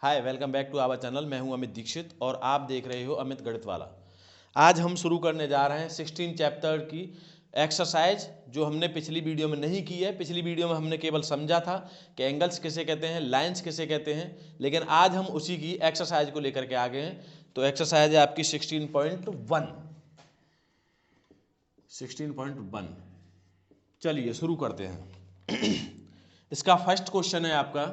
Hi, welcome back to our channel. मैं हूं अमित दीक्षित और आप देख रहे हो अमित गणित वाला। आज हम शुरू करने जा रहे हैं 16 चैप्टर की एक्सरसाइज, जो हमने पिछली वीडियो में नहीं की है। पिछली वीडियो में हमने केवल समझा था कि एंगल्स किसे कहते हैं, लाइंस किसे कहते हैं, लेकिन आज हम उसी की एक्सरसाइज को लेकर के आ गए हैं। तो एक्सरसाइज है आपकी 16.1। चलिए शुरू करते हैं। इसका फर्स्ट क्वेश्चन है आपका,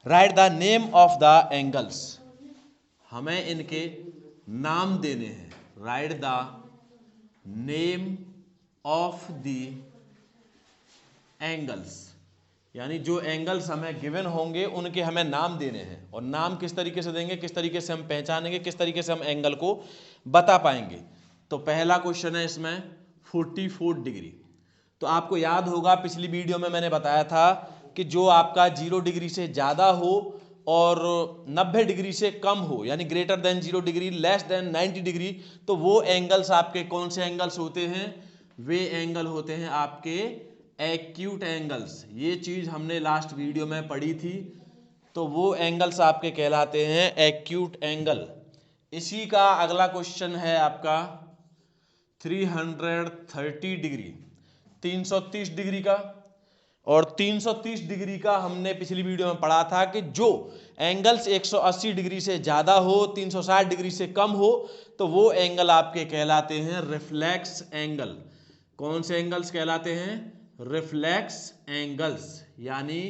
right the name of the angles. हमें इनके नाम देने हैं। Right the name of the angles, यानी जो एंगल्स हमें गिवन होंगे उनके हमें नाम देने हैं। और नाम किस तरीके से देंगे, किस तरीके से हम पहचानेंगे, किस तरीके से हम एंगल को बता पाएंगे। तो पहला क्वेश्चन है इसमें 44 डिग्री। तो आपको याद होगा पिछली वीडियो में मैंने बताया था कि जो आपका 0 डिग्री से ज़्यादा हो और 90 डिग्री से कम हो, यानी greater than 0 degree less than 90 degree, तो वो एंगल्स आपके कौन से एंगल्स होते हैं? वे एंगल होते हैं आपके एक्यूट एंगल्स। ये चीज़ हमने लास्ट वीडियो में पढ़ी थी। तो वो एंगल्स आपके कहलाते हैं एक्यूट एंगल। इसी का अगला क्वेश्चन है आपका 330 डिग्री, 330 डिग्री का। और 330 डिग्री का हमने पिछली वीडियो में पढ़ा था कि जो एंगल्स 180 डिग्री से ज़्यादा हो, 360 डिग्री से कम हो, तो वो एंगल आपके कहलाते हैं रिफ्लेक्स एंगल। कौन से एंगल्स कहलाते हैं? Reflex angles. यानी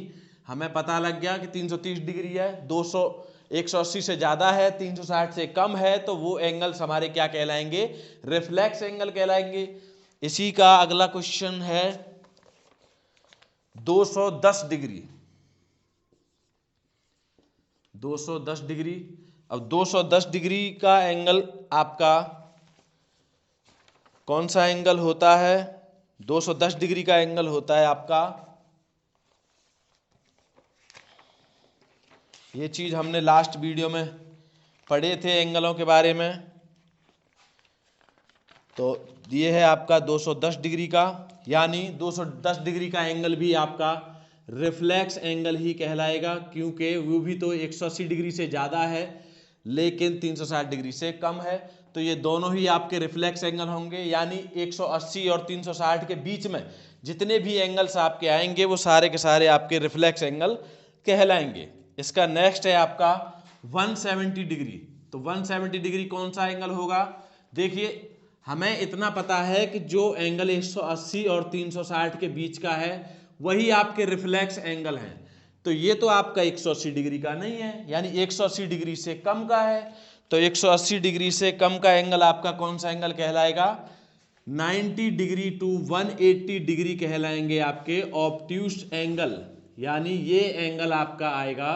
हमें पता लग गया कि 330 डिग्री है, 180 से ज़्यादा है, 360 से कम है, तो वो एंगल्स हमारे क्या कहलाएंगे? रिफ्लेक्स एंगल कहलाएंगे। इसी का अगला क्वेश्चन है 210 डिग्री। 210 डिग्री। अब 210 डिग्री का एंगल आपका कौन सा एंगल होता है? 210 डिग्री का एंगल होता है आपका, ये चीज हमने लास्ट वीडियो में पढ़े थे एंगलों के बारे में। तो ये है आपका 210 डिग्री का, यानी 210 डिग्री का एंगल भी आपका रिफ्लेक्स एंगल ही कहलाएगा, क्योंकि वो भी तो 180 डिग्री से ज़्यादा है लेकिन 360 डिग्री से कम है। तो ये दोनों ही आपके रिफ्लेक्स एंगल होंगे। यानी 180 और 360 के बीच में जितने भी एंगल्स आपके आएंगे वो सारे के सारे आपके रिफ्लेक्स एंगल कहलाएंगे। इसका नेक्स्ट है आपका 170 डिग्री। तो 170 डिग्री कौन सा एंगल होगा? देखिए, हमें इतना पता है कि जो एंगल 180 और 360 के बीच का है वही आपके रिफ्लेक्स एंगल हैं। तो ये तो आपका 180 डिग्री का नहीं है, यानी 180 डिग्री से कम का है। तो 180 डिग्री से कम का एंगल आपका कौन सा एंगल कहलाएगा? 90 डिग्री टू 180 डिग्री कहलाएंगे आपके ऑब्ट्यूस एंगल। यानी ये एंगल आपका आएगा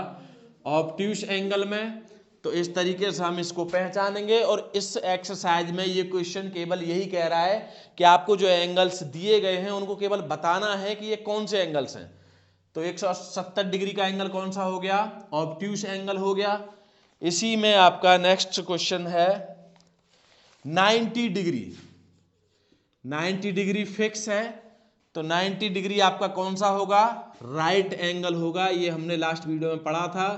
ऑब्ट्यूस एंगल में। तो इस तरीके से हम इसको पहचानेंगे। और इस एक्सरसाइज में ये क्वेश्चन केवल यही कह रहा है कि आपको जो एंगल्स दिए गए हैं उनको केवल बताना है कि ये कौन से एंगल्स हैं। तो 170 डिग्री का एंगल कौन सा हो गया? ऑब्ट्यूस एंगल हो गया। इसी में आपका नेक्स्ट क्वेश्चन है 90 डिग्री। 90 डिग्री फिक्स है, तो 90 डिग्री आपका कौन सा होगा? राइट एंगल होगा। ये हमने लास्ट वीडियो में पढ़ा था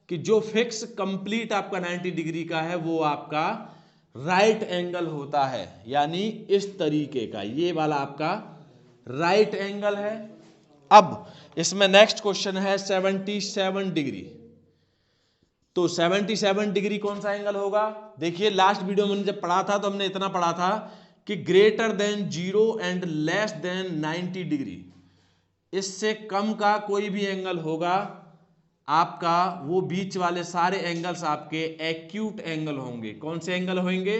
कि जो फिक्स कंप्लीट आपका 90 डिग्री का है वो आपका राइट एंगल होता है। यानी इस तरीके का ये वाला आपका राइट एंगल है। अब इसमें नेक्स्ट क्वेश्चन है 77 डिग्री। तो 77 डिग्री कौन सा एंगल होगा? देखिए, लास्ट वीडियो में जब पढ़ा था तो हमने इतना पढ़ा था कि greater than 0 and less than 90 degree, इससे कम का कोई भी एंगल होगा आपका, वो बीच वाले सारे एंगल्स आपके एक्यूट एंगल होंगे। कौन से एंगल होंगे?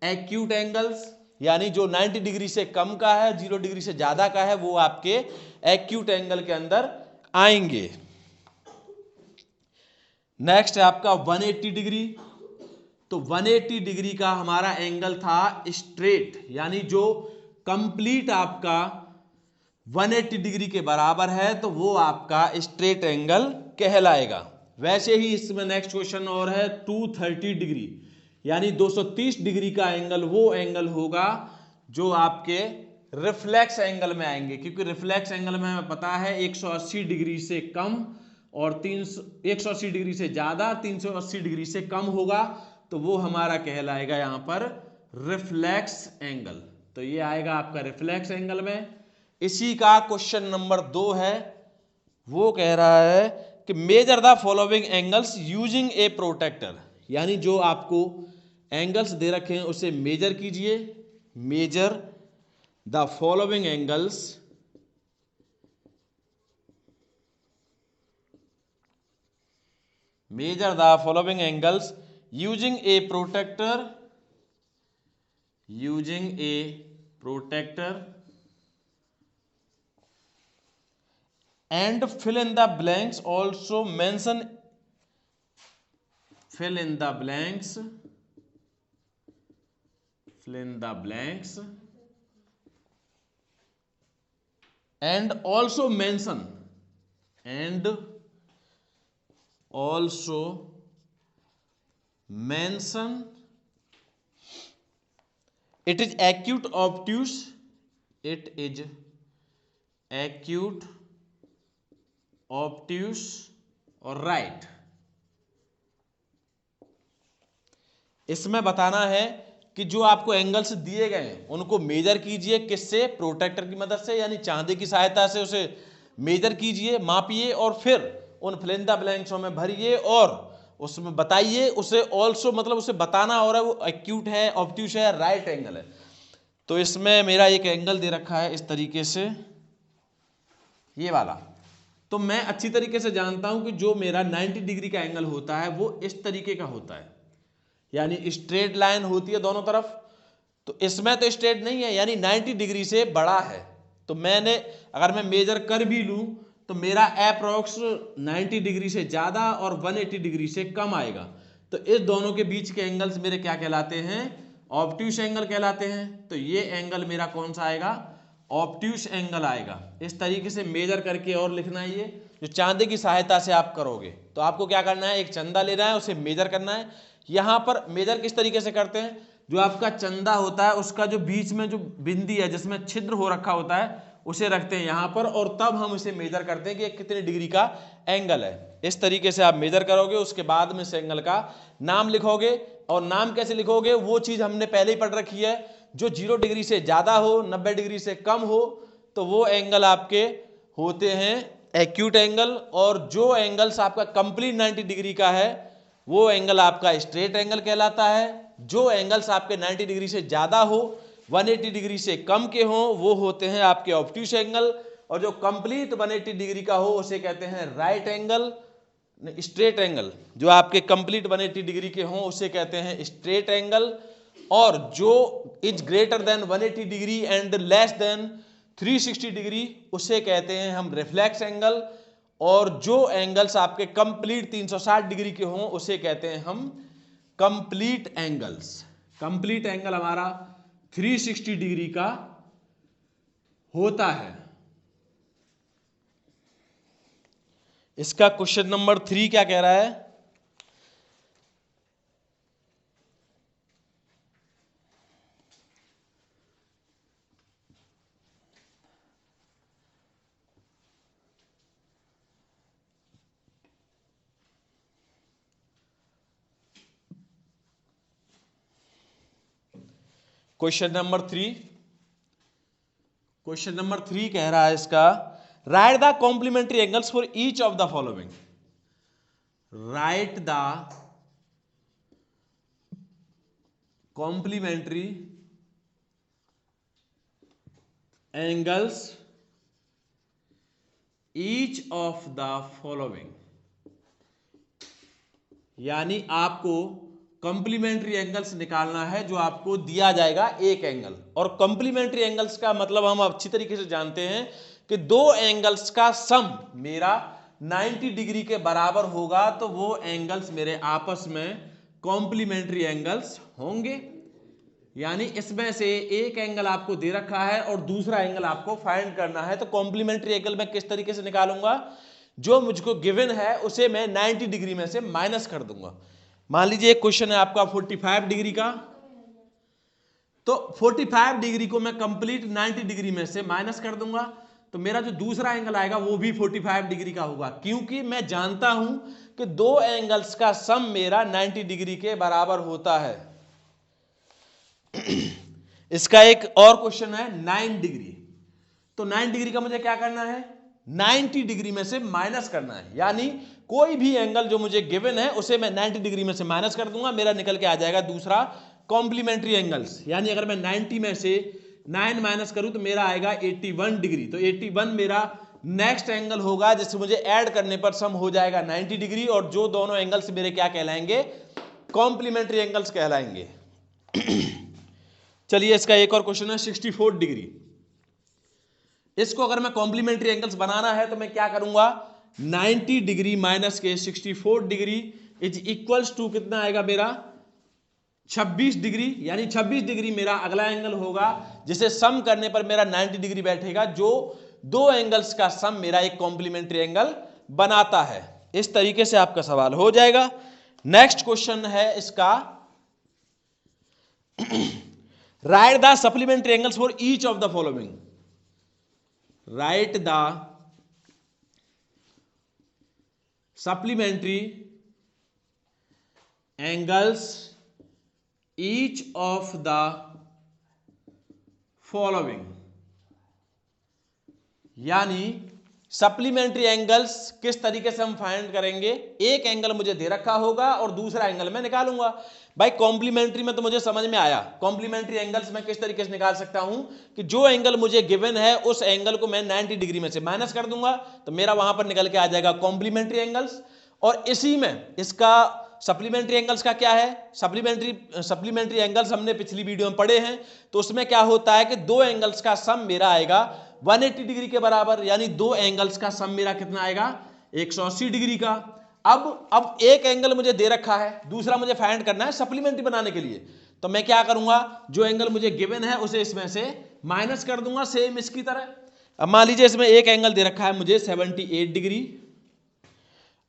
Acute angles. यानी जो 90 डिग्री से कम का है, 0 डिग्री से ज्यादा का है, वो आपके एक्यूट एंगल के अंदर आएंगे। नेक्स्ट है आपका 180 डिग्री। तो 180 डिग्री का हमारा एंगल था स्ट्रेट, यानी जो कंप्लीट आपका 180 डिग्री के बराबर है, तो वो आपका स्ट्रेट एंगल कहलाएगा। वैसे ही इसमें नेक्स्ट क्वेश्चन और है 230 डिग्री, यानी 230 डिग्री का एंगल वो एंगल होगा जो आपके रिफ्लेक्स एंगल में आएंगे, क्योंकि रिफ्लेक्स एंगल में हमें पता है 180 डिग्री से कम और 180 डिग्री से ज्यादा 380 डिग्री से कम होगा तो वो हमारा कहलाएगा यहां पर रिफ्लेक्स एंगल। तो ये आएगा आपका रिफ्लेक्स एंगल में। इसी का क्वेश्चन नंबर 2 है, वो कह रहा है कि measure the following angles using a protractor, यानी जो आपको एंगल्स दे रखे हैं उसे मेजर कीजिए। Major the following angles using a protector and fill in the blanks. Also mention fill in the blanks and also mention it is acute, obtuse, और right। इसमें बताना है कि जो आपको एंगल्स दिए गए हैं उनको मेजर कीजिए, किससे? प्रोटेक्टर की मदद से, यानी चांदी की सहायता से उसे मेजर कीजिए, मापिए और फिर उन फिल इन द ब्लैंक्सों में भरिए और उसमें बताइए उसे ऑल्सो, मतलब उसे बताना हो रहा है वो एक्यूट है, ऑब्ट्यूस है, राइट एंगल है। तो इसमें मेरा एक एंगल दे रखा है इस तरीके से, ये वाला। तो मैं अच्छी तरीके से जानता हूं कि जो मेरा 90 डिग्री का एंगल होता है वो इस तरीके का होता है, यानी स्ट्रेट लाइन होती है दोनों तरफ। तो इसमें तो स्ट्रेट नहीं है, यानी 90 डिग्री से बड़ा है। तो मैंने अगर मैं मेजर कर भी लूं तो मेरा अप्रॉक्स 90 डिग्री से ज्यादा और 180 डिग्री से कम आएगा। तो इस दोनों के बीच के एंगल्स मेरे क्या कहलाते हैं? ऑब्ट्यूस एंगल कहलाते हैं। तो ये एंगल मेरा कौन सा आएगा? ऑब्ट्यूस एंगल आएगा। इस तरीके से मेजर करके और लिखना है, ये जो चांदी की सहायता से आप करोगे। तो आपको क्या करना है, एक चंदा लेना है, उसे मेजर करना है। यहां पर मेजर किस तरीके से करते हैं, जो आपका चंदा होता है उसका जो बीच में जो बिंदी है जिसमें छिद्र हो रखा होता है उसे रखते हैं यहां पर, और तब हम इसे मेजर करते हैं कि कितने डिग्री का एंगल है। इस तरीके से आप मेजर करोगे, उसके बाद में इस एंगल का नाम लिखोगे। और नाम कैसे लिखोगे, वो चीज हमने पहले ही पढ़ रखी है। जो 0 डिग्री से ज्यादा हो, 90 डिग्री से कम हो, तो वो एंगल आपके होते हैं एक्यूट एंगल। और जो एंगल्स आपका कंप्लीट 90 डिग्री का है वो एंगल आपका स्ट्रेट एंगल कहलाता है। जो एंगल्स आपके 90 डिग्री से ज्यादा हो, 180 डिग्री से कम के हो, वो होते हैं आपके ऑब्ट्यूस एंगल। और जो कंप्लीट 180 डिग्री का हो उसे कहते हैं राइट एंगल, स्ट्रेट एंगल। जो आपके कंप्लीट 180 डिग्री के हो उसे कहते हैं स्ट्रेट एंगल। और जो is greater than 180 degree and less than 360 degree उसे कहते हैं हम रिफ्लेक्स एंगल। और जो एंगल्स आपके कंप्लीट 360 डिग्री के हों उसे कहते हैं हम कंप्लीट एंगल्स। कंप्लीट एंगल हमारा 360 डिग्री का होता है। इसका क्वेश्चन नंबर 3 क्या कह रहा है? क्वेश्चन नंबर 3 कह रहा है इसका, right the complementary angles for each of the following. Write the complementary angles each of the following, यानी आपको कॉम्प्लीमेंट्री एंगल्स निकालना है जो आपको दिया जाएगा एक एंगल। और कॉम्प्लीमेंट्री एंगल्स का मतलब हम अच्छी तरीके से जानते हैं कि दो एंगल्स का सम मेरा 90 डिग्री के बराबर होगा, तो वो एंगल्स मेरे आपस में कॉम्प्लीमेंट्री एंगल्स होंगे। यानी इसमें से एक एंगल आपको दे रखा है और दूसरा एंगल आपको फाइंड करना है। तो कॉम्प्लीमेंट्री एंगल मैं किस तरीके से निकालूंगा, जो मुझको गिवन है उसे मैं 90 डिग्री में से माइनस कर दूंगा। मान लीजिए एक क्वेश्चन है आपका 45 डिग्री का, तो 45 डिग्री को मैं कंप्लीट 90 डिग्री में से माइनस कर दूंगा। तो मेरा जो दूसरा एंगल आएगा वो भी 45 डिग्री का होगा, क्योंकि मैं जानता हूं कि दो एंगल्स का सम मेरा 90 डिग्री के बराबर होता है। इसका एक और क्वेश्चन है 9 डिग्री। तो 9 डिग्री का मुझे क्या करना है, 90 डिग्री में से माइनस करना है, यानी कोई भी एंगल जो मुझे गिवन है उसे मैं 90 डिग्री में से माइनस कर दूंगा, मेरा निकल के आ जाएगा दूसरा कॉम्प्लीमेंट्री एंगल्स। यानी अगर मैं 90 में से 9 माइनस करूं तो मेरा आएगा 81 डिग्री। तो 81 मेरा नेक्स्ट एंगल होगा जिससे मुझे ऐड करने पर सम हो जाएगा 90 डिग्री, और जो दोनों एंगल्स मेरे क्या कहलाएंगे, कॉम्प्लीमेंट्री एंगल्स कहलाएंगे। चलिए इसका एक और क्वेश्चन है 64 डिग्री। इसको अगर मैं कॉम्प्लीमेंट्री एंगल्स बनाना है तो मैं क्या करूंगा, 90 डिग्री माइनस के 64 डिग्री इज इक्वल्स टू कितना आएगा मेरा 26 डिग्री। यानी 26 डिग्री मेरा अगला एंगल होगा जिसे सम करने पर मेरा 90 डिग्री बैठेगा, जो दो एंगल्स का सम मेरा एक कॉम्प्लीमेंट्री एंगल बनाता है। इस तरीके से आपका सवाल हो जाएगा। नेक्स्ट क्वेश्चन है इसका, right the supplementary angles for each of the following. Write the supplementary angles each of the following. यानी सप्लीमेंट्री एंगल्स किस तरीके से हम फाइंड करेंगे, एक एंगल मुझे दे रखा होगा और दूसरा एंगल मैं निकालूंगा। भाई कॉम्प्लीमेंट्री में तो मुझे समझ में आया, कॉम्प्लीमेंट्री एंगल्स मैं किस तरीके से निकाल सकता हूं कि जो एंगल मुझे गिवन है उस एंगल को मैं 90 डिग्री में से माइनस कर दूंगा, तो मेरा वहां पर निकल के आ जाएगा कॉम्प्लीमेंट्री एंगल्स। और इसी में इसका सप्लीमेंट्री एंगल्स का क्या है, सप्लीमेंट्री एंगल्स हमने पिछली वीडियो में पढ़े हैं। तो उसमें क्या होता है कि दो एंगल्स का सम मेरा आएगा 180 डिग्री के बराबर, यानी दो एंगल्स का सम मेरा कितना आएगा 180 डिग्री का। अब एक एंगल मुझे दे रखा है, दूसरा मुझे फाइंड करना है सप्लीमेंट्री बनाने के लिए। तो मैं क्या करूंगा, जो एंगल मुझे गिवन है उसे इसमें से माइनस कर दूंगा, सेम इसकी तरह। अब मान लीजिए इसमें एक एंगल दे रखा है मुझे 78 डिग्री।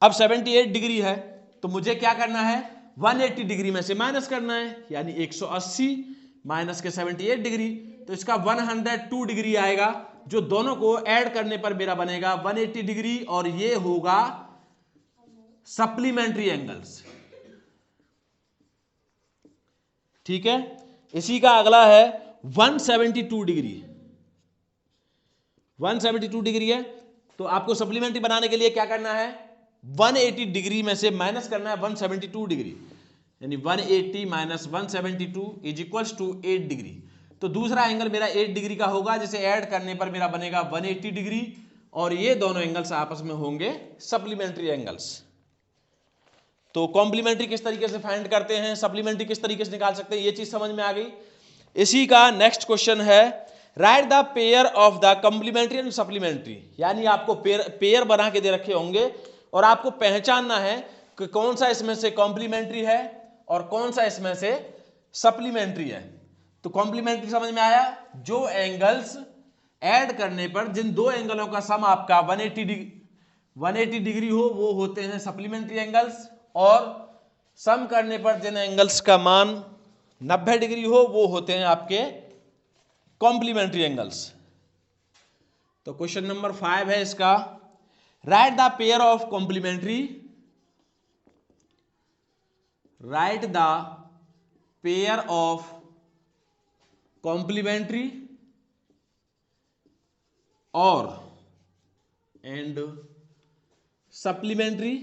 अब 78 डिग्री है तो मुझे क्या करना है, 180 डिग्री में से माइनस करना है, यानी 180 माइनस के 78 डिग्री, तो इसका 102 डिग्री आएगा, जो दोनों को ऐड करने पर मेरा बनेगा 180 डिग्री, और ये होगा सप्लीमेंट्री एंगल्स। ठीक है। इसी का अगला है 172 डिग्री। 172 डिग्री है तो आपको सप्लीमेंट्री बनाने के लिए क्या करना है, 180 डिग्री में से माइनस करना है 172 डिग्री, यानी 180 minus 172 is equals to 8 degree. तो दूसरा एंगल मेरा 8 डिग्री का होगा, जिसे ऐड करने पर मेरा बनेगा 180 डिग्री, और ये दोनों एंगल्स आपस में होंगे सप्लीमेंट्री एंगल्स। तो कॉम्प्लीमेंट्री किस तरीके से फाइंड करते हैं, सप्लीमेंट्री किस तरीके से निकाल सकते हैं, ये चीज समझ में आ गई। इसी का नेक्स्ट क्वेश्चन है, write the pair of the complementary and supplementary. यानी आपको पेयर बना के दे रखे होंगे और आपको पहचानना है कि कौन सा इसमें से कॉम्प्लीमेंट्री है और कौन सा इसमें से सप्लीमेंट्री है। तो कॉम्प्लीमेंट्री समझ में आया, जो एंगल्स ऐड करने पर जिन दो एंगलों का सम आपका 180 डिग्री हो वो होते हैं सप्लीमेंट्री एंगल्स, और सम करने पर जिन एंगल्स का मान 90 डिग्री हो वो होते हैं आपके कॉम्प्लीमेंट्री एंगल्स। तो क्वेश्चन नंबर 5 है इसका, right the pair of complementary, right the pair of complementary और एंड सप्लीमेंट्री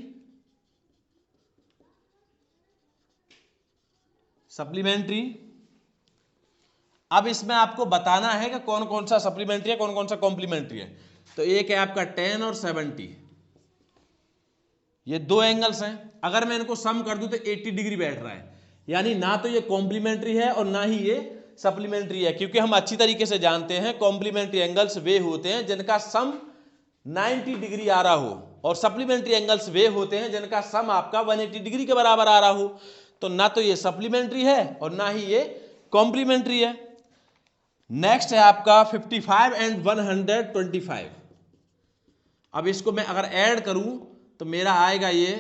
अब इसमें आपको बताना है कि कौन कौन सा सप्लीमेंट्री है कौन कौन सा कॉम्प्लीमेंट्री है। तो एक है आपका 10 और 70, ये दो एंगल्स हैं। अगर मैं इनको सम कर दूं तो 80 डिग्री बैठ रहा है, यानी ना तो ये कॉम्प्लीमेंट्री है और ना ही ये सप्लीमेंट्री है, क्योंकि हम अच्छी तरीके से जानते हैं कॉम्प्लीमेंट्री एंगल्स वे होते हैं जिनका सम 90 डिग्री आ रहा हो, और सप्लीमेंट्री एंगल्स वे होते हैं जिनका सम आपका 180 डिग्री के बराबर आ रहा हो। तो ना तो ये सप्लीमेंट्री है और ना ही ये कॉम्प्लीमेंट्री है। नेक्स्ट है आपका 55 एंड 125। अब इसको मैं अगर ऐड करूं तो मेरा आएगा ये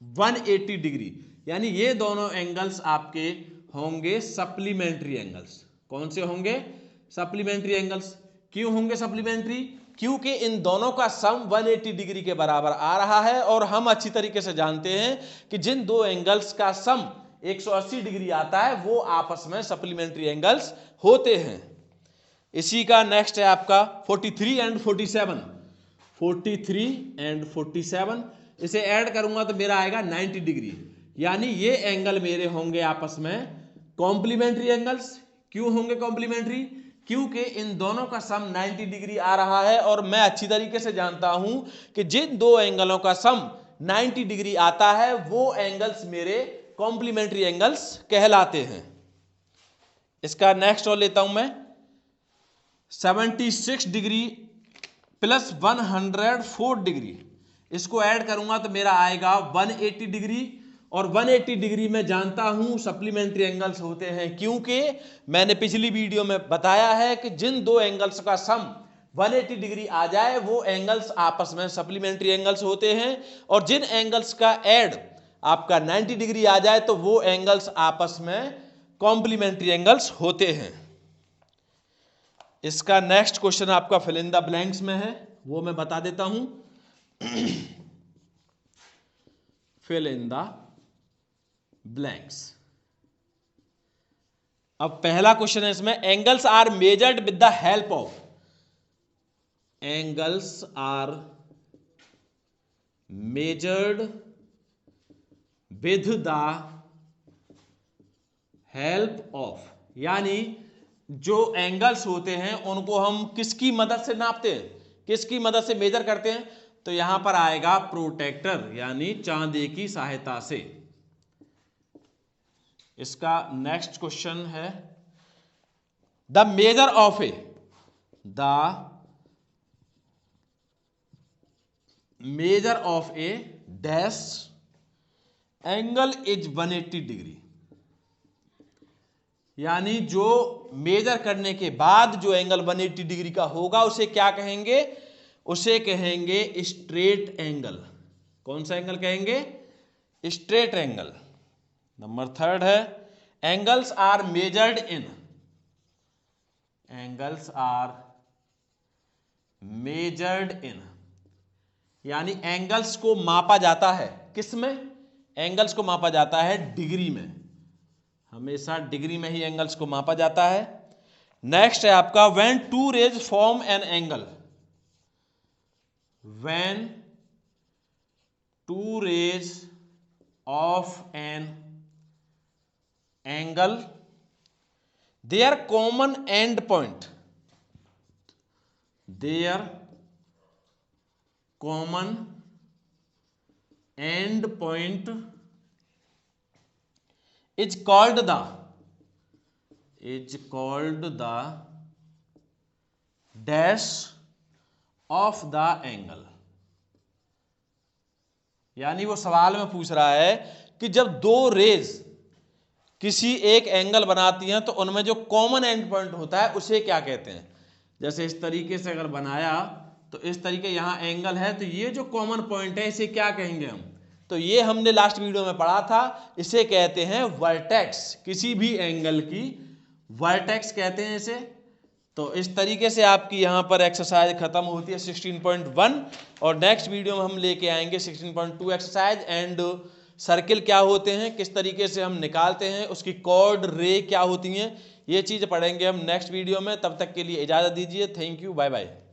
180 डिग्री, यानी ये दोनों एंगल्स आपके होंगे सप्लीमेंट्री एंगल्स। कौन से होंगे, सप्लीमेंट्री एंगल्स, क्यों होंगे सप्लीमेंट्री? क्योंकि इन दोनों का सम 180 डिग्री के बराबर आ रहा है और हम अच्छी तरीके से जानते हैं कि जिन दो एंगल्स का सम 180 डिग्री आता है वो आपस में सप्लीमेंट्री एंगल्स होते हैं। इसी का नेक्स्ट है आपका 43 एंड 47। 43 एंड 47 इसे ऐड करूंगा तो मेरा आएगा 90 डिग्री, यानी ये एंगल मेरे होंगे आपस में कॉम्प्लीमेंट्री एंगल्स। क्यों होंगे कॉम्प्लीमेंट्री? क्योंकि इन दोनों का सम 90 डिग्री आ रहा है और मैं अच्छी तरीके से जानता हूं कि जिन दो एंगलों का सम 90 डिग्री आता है वो एंगल्स मेरे कॉम्प्लीमेंट्री एंगल्स कहलाते हैं। इसका नेक्स्ट और लेता हूं मैं 76 डिग्री प्लस 104 डिग्री, इसको ऐड करूंगा तो मेरा आएगा 180 डिग्री और 180 डिग्री में जानता हूं सप्लीमेंट्री एंगल्स होते हैं, क्योंकि मैंने पिछली वीडियो में बताया है कि जिन दो एंगल्स का सम 180 डिग्री आ जाए वो एंगल्स आपस में सप्लीमेंट्री एंगल्स होते हैं और जिन एंगल्स का ऐड आपका 90 डिग्री आ जाए तो वो एंगल्स आपस में कॉम्प्लीमेंट्री एंगल्स होते हैं। इसका नेक्स्ट क्वेश्चन आपका फिल इन द ब्लैंक्स में है, वो मैं बता देता हूं। Fill in the blanks. अब पहला क्वेश्चन है इसमें, angles are measured with the help of. Angles are measured with the help of, यानी जो एंगल्स होते हैं उनको हम किसकी मदद से नापते हैं, किसकी मदद से मेजर करते हैं? तो यहां पर आएगा प्रोटेक्टर, यानी चांदी की सहायता से। इसका नेक्स्ट क्वेश्चन है, the measure of A, the measure of A dash angle is 180 degree, यानी जो मेजर करने के बाद जो एंगल 180 डिग्री का होगा उसे क्या कहेंगे? उसे कहेंगे स्ट्रेट एंगल। कौन सा एंगल कहेंगे? Straight angle. नंबर थर्ड है, angles are measured in, angles are measured in, यानी एंगल्स को मापा जाता है किसमें? एंगल्स को मापा जाता है डिग्री में, हमेशा डिग्री में ही एंगल्स को मापा जाता है। नेक्स्ट है आपका, when two rays form an angle, when two rays of an angle their common end point, their common end point is called the dash of the angle, यानी वो सवाल में पूछ रहा है कि जब दो रेज किसी एक एंगल बनाती हैं तो उनमें जो कॉमन एंड पॉइंट होता है उसे क्या कहते हैं। जैसे इस तरीके से अगर बनाया तो इस तरीके यहाँ एंगल है, तो ये जो कॉमन पॉइंट है इसे क्या कहेंगे हम? तो ये हमने लास्ट वीडियो में पढ़ा था, इसे कहते हैं वर्टेक्स। किसी भी एंगल की वर्टेक्स कहते हैं इसे। तो इस तरीके से आपकी यहाँ पर एक्सरसाइज खत्म होती है 16.1 और नेक्स्ट वीडियो में हम लेके आएंगे 16.2 एक्सरसाइज एंड सर्किल क्या होते हैं, किस तरीके से हम निकालते हैं, उसकी कॉर्ड रे क्या होती हैं, ये चीज़ पढ़ेंगे हम नेक्स्ट वीडियो में। तब तक के लिए इजाज़त दीजिए। Thank you, bye bye.